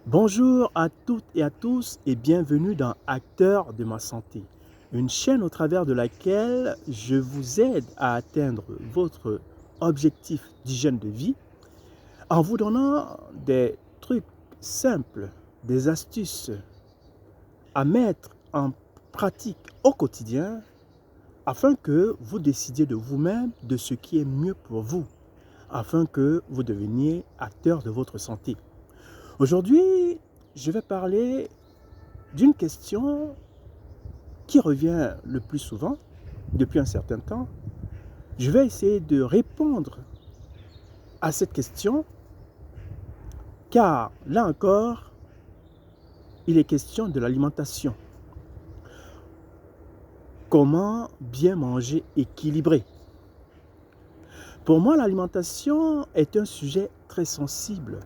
Bonjour à toutes et à tous et bienvenue dans Acteurs de ma santé, une chaîne au travers de laquelle je vous aide à atteindre votre objectif d'hygiène de vie en vous donnant des trucs simples, des astuces à mettre en pratique au quotidien afin que vous décidiez de vous-même de ce qui est mieux pour vous, afin que vous deveniez acteur de votre santé. Aujourd'hui, je vais parler d'une question qui revient le plus souvent depuis un certain temps. Je vais essayer de répondre à cette question car là encore, il est question de l'alimentation. Comment bien manger équilibré? Pour moi, l'alimentation est un sujet très sensible.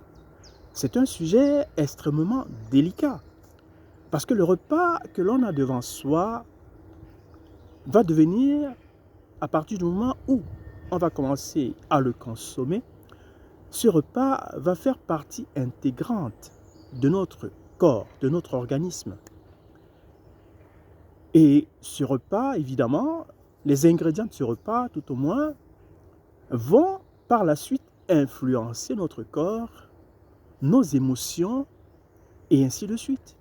C'est un sujet extrêmement délicat parce que le repas que l'on a devant soi va devenir, à partir du moment où on va commencer à le consommer, ce repas va faire partie intégrante de notre corps, de notre organisme. Et ce repas, évidemment, les ingrédients de ce repas, tout au moins, vont par la suite influencer notre corps, nos émotions, et ainsi de suite.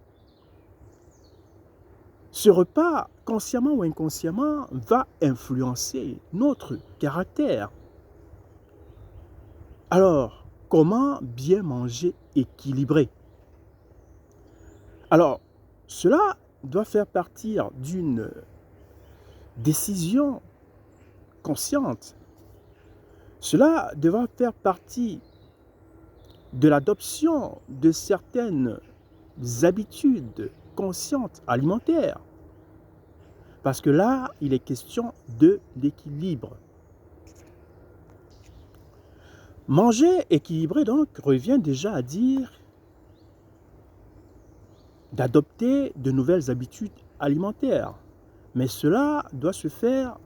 Ce repas, consciemment ou inconsciemment, va influencer notre caractère. Alors, comment bien manger équilibré? Alors, cela doit faire partir d'une décision consciente. Cela devra faire partie de l'adoption de certaines habitudes conscientes alimentaires. Parce que là, il est question de l'équilibre. Manger équilibré, donc, revient déjà à dire d'adopter de nouvelles habitudes alimentaires. Mais cela doit se faire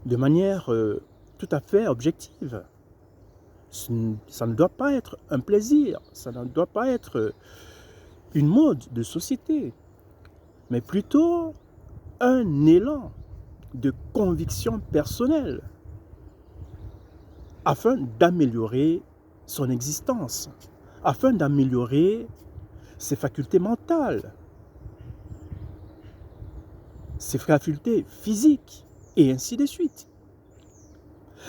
de manière tout à fait objective. Ça ne doit pas être un plaisir, ça ne doit pas être une mode de société, mais plutôt un élan de conviction personnelle afin d'améliorer son existence, afin d'améliorer ses facultés mentales, ses facultés physiques, et ainsi de suite.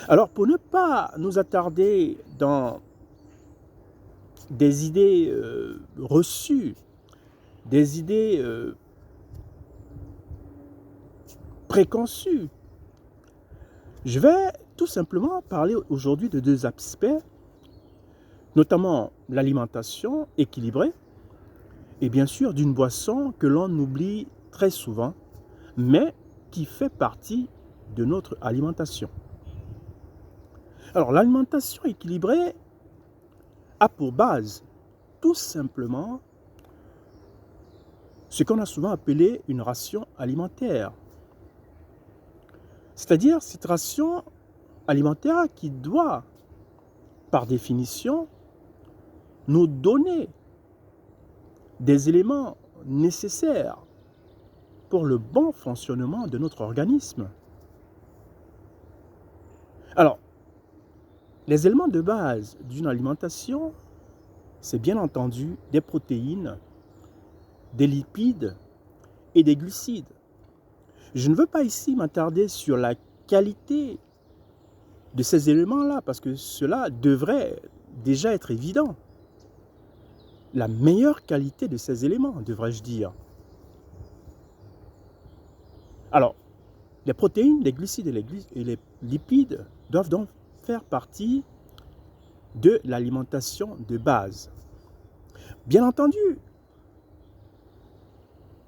Alors, pour ne pas nous attarder dans des idées reçues, des idées préconçues, je vais tout simplement parler aujourd'hui de deux aspects, notamment l'alimentation équilibrée et bien sûr d'une boisson que l'on oublie très souvent, mais qui fait partie de notre alimentation. Alors, l'alimentation équilibrée a pour base tout simplement ce qu'on a souvent appelé une ration alimentaire. C'est-à-dire cette ration alimentaire qui doit, par définition, nous donner des éléments nécessaires pour le bon fonctionnement de notre organisme. Alors, les éléments de base d'une alimentation, c'est bien entendu des protéines, des lipides et des glucides. Je ne veux pas ici m'attarder sur la qualité de ces éléments-là, parce que cela devrait déjà être évident. La meilleure qualité de ces éléments, devrais-je dire. Alors, les protéines, les glucides et les lipides doivent donc faire partie de l'alimentation de base. Bien entendu,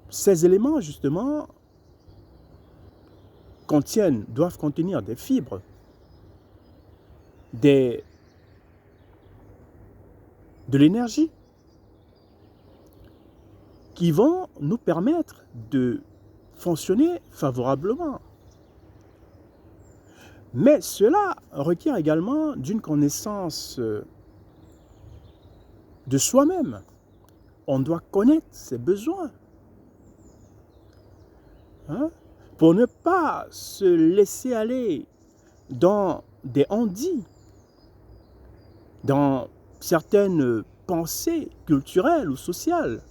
ces éléments, justement, doivent contenir des fibres, de l'énergie, qui vont nous permettre de fonctionner favorablement. Mais cela requiert également d'une connaissance de soi-même. on doit connaître ses besoins. Hein? Pour ne pas se laisser aller dans des on-dit, dans certaines pensées culturelles ou sociales.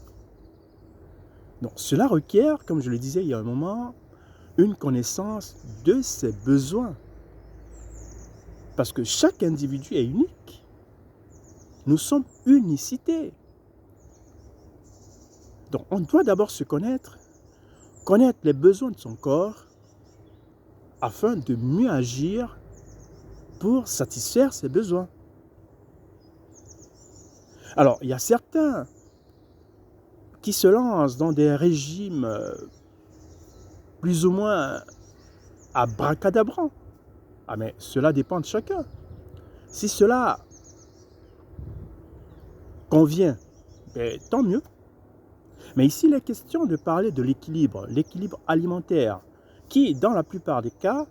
Donc, cela requiert, comme je le disais il y a un moment, une connaissance de ses besoins. Parce que chaque individu est unique. Nous sommes unicité. Donc, on doit d'abord se connaître les besoins de son corps, afin de mieux agir pour satisfaire ses besoins. Alors, il y a certains qui se lancent dans des régimes plus ou moins abracadabrants. Ah, mais cela dépend de chacun. Si cela convient, tant mieux. Mais ici, il est question de parler de l'équilibre alimentaire, qui, dans la plupart des cas,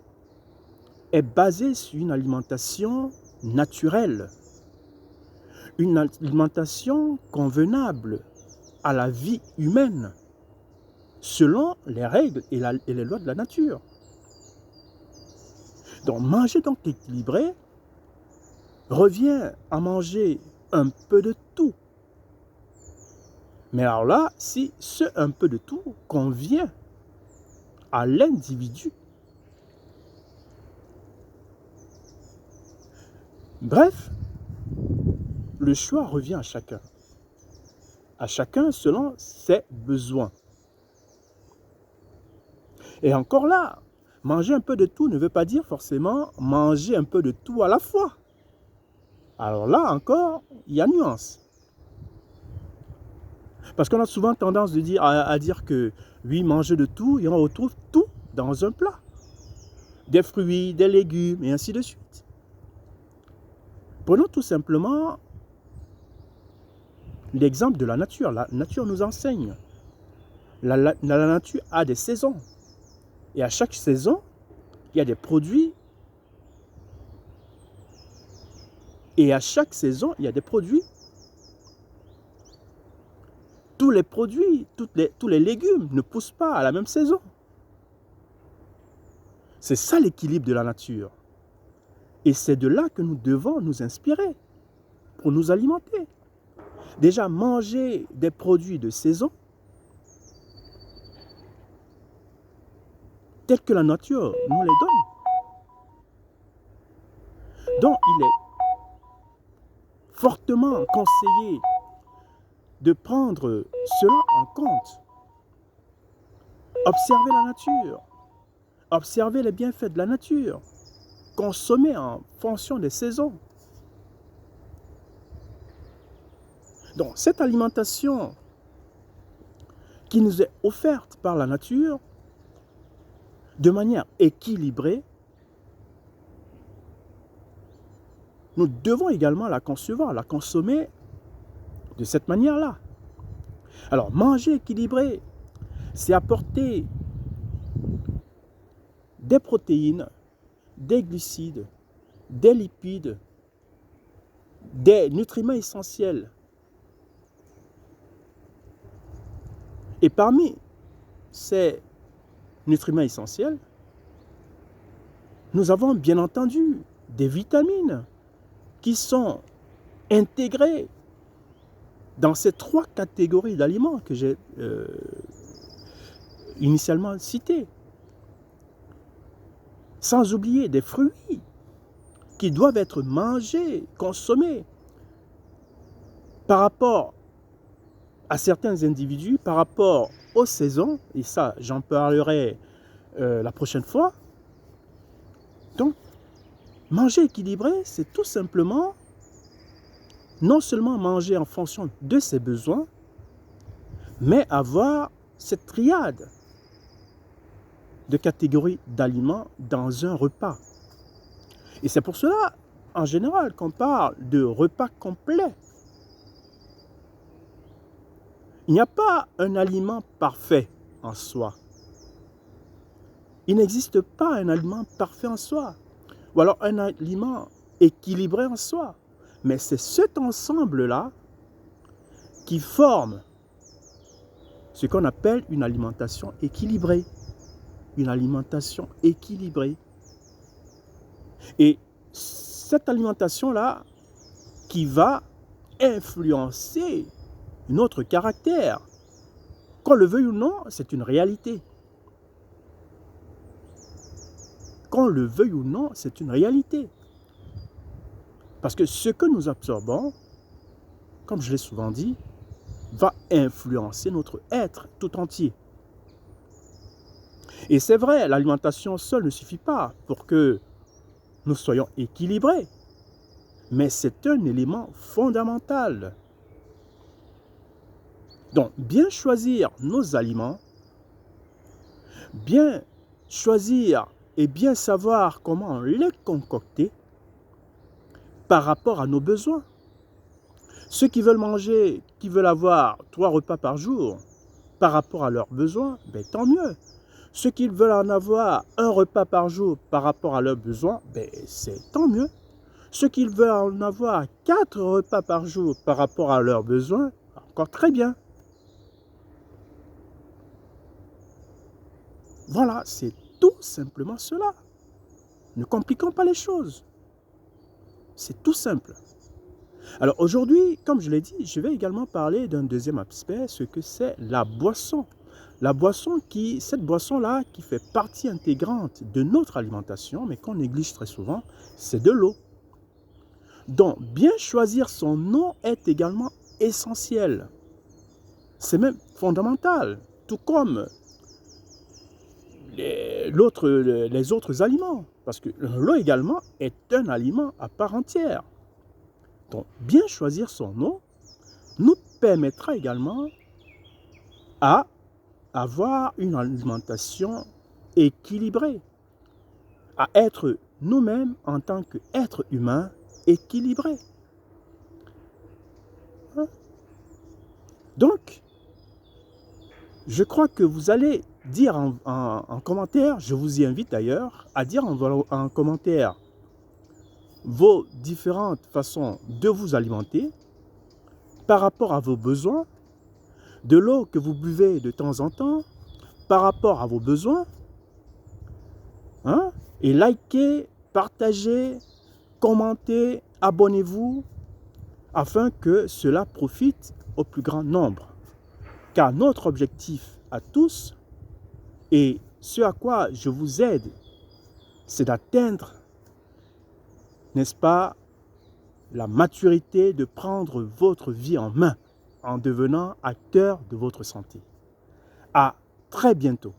est basé sur une alimentation naturelle, une alimentation convenable à la vie humaine, selon les règles et les lois de la nature. Donc, manger donc équilibré revient à manger un peu de tout. Mais alors là, si ce un peu de tout convient à l'individu, bref, le choix revient à chacun selon ses besoins. Et encore là, manger un peu de tout ne veut pas dire forcément manger un peu de tout à la fois. Alors là encore, il y a nuance. Parce qu'on a souvent tendance à dire que oui, manger de tout, et on retrouve tout dans un plat. Des fruits, des légumes, et ainsi de suite. Prenons tout simplement l'exemple de la nature. La nature nous enseigne. La nature a des saisons. Et à chaque saison, il y a des produits. Et à chaque saison, il y a des produits. Tous les produits, tous les légumes ne poussent pas à la même saison. C'est ça l'équilibre de la nature. Et c'est de là que nous devons nous inspirer pour nous alimenter. Déjà, manger des produits de saison, tels que la nature nous les donne. Donc, il est fortement conseillé de prendre cela en compte. Observer la nature, observer les bienfaits de la nature, consommer en fonction des saisons. Donc, cette alimentation qui nous est offerte par la nature, de manière équilibrée, nous devons également la concevoir, la consommer de cette manière-là. Alors, manger équilibré, c'est apporter des protéines, des glucides, des lipides, des nutriments essentiels. Et parmi ces nutriments essentiels, nous avons bien entendu des vitamines qui sont intégrées dans ces 3 catégories d'aliments que j'ai initialement citées. Sans oublier des fruits qui doivent être mangés, consommés par rapport à certains individus, par rapport aux saisons, et ça j'en parlerai la prochaine fois. Donc, manger équilibré, c'est tout simplement non seulement manger en fonction de ses besoins, mais avoir cette triade de catégories d'aliments dans un repas. Et c'est pour cela, en général, qu'on parle de repas complet. Il n'y a pas un aliment parfait en soi. Il n'existe pas un aliment parfait en soi, ou alors un aliment équilibré en soi. Mais c'est cet ensemble-là qui forme ce qu'on appelle une alimentation équilibrée. Une alimentation équilibrée. Et cette alimentation-là qui va influencer notre caractère, qu'on le veuille ou non, c'est une réalité. Qu'on le veuille ou non, c'est une réalité. Parce que ce que nous absorbons, comme je l'ai souvent dit, va influencer notre être tout entier. Et c'est vrai, l'alimentation seule ne suffit pas pour que nous soyons équilibrés. Mais c'est un élément fondamental. Donc, bien choisir nos aliments, bien choisir et bien savoir comment les concocter par rapport à nos besoins. Ceux qui veulent manger, qui veulent avoir 3 repas par jour par rapport à leurs besoins, ben, tant mieux. Ceux qui veulent en avoir 1 repas par jour par rapport à leurs besoins, ben, c'est tant mieux. Ceux qui veulent en avoir 4 repas par jour par rapport à leurs besoins, encore très bien. Voilà, c'est tout simplement cela. Ne compliquons pas les choses. C'est tout simple. Alors aujourd'hui, comme je l'ai dit, je vais également parler d'un deuxième aspect, ce que c'est la boisson. La boisson cette boisson-là qui fait partie intégrante de notre alimentation, mais qu'on néglige très souvent, c'est de l'eau. Donc, bien choisir son eau est également essentiel. C'est même fondamental, tout comme les autres aliments. Parce que l'eau également est un aliment à part entière. Donc, bien choisir son eau nous permettra également à avoir une alimentation équilibrée, à être nous-mêmes en tant qu'êtres humains équilibrés. Donc, je crois que vous allez dire en commentaire, je vous y invite d'ailleurs, à dire en commentaire vos différentes façons de vous alimenter par rapport à vos besoins, de l'eau que vous buvez de temps en temps, par rapport à vos besoins, hein? Et likez, partagez, commentez, abonnez-vous, afin que cela profite au plus grand nombre. Car notre objectif à tous, et ce à quoi je vous aide, c'est d'atteindre, n'est-ce pas, la maturité de prendre votre vie en main en devenant acteur de votre santé. À très bientôt.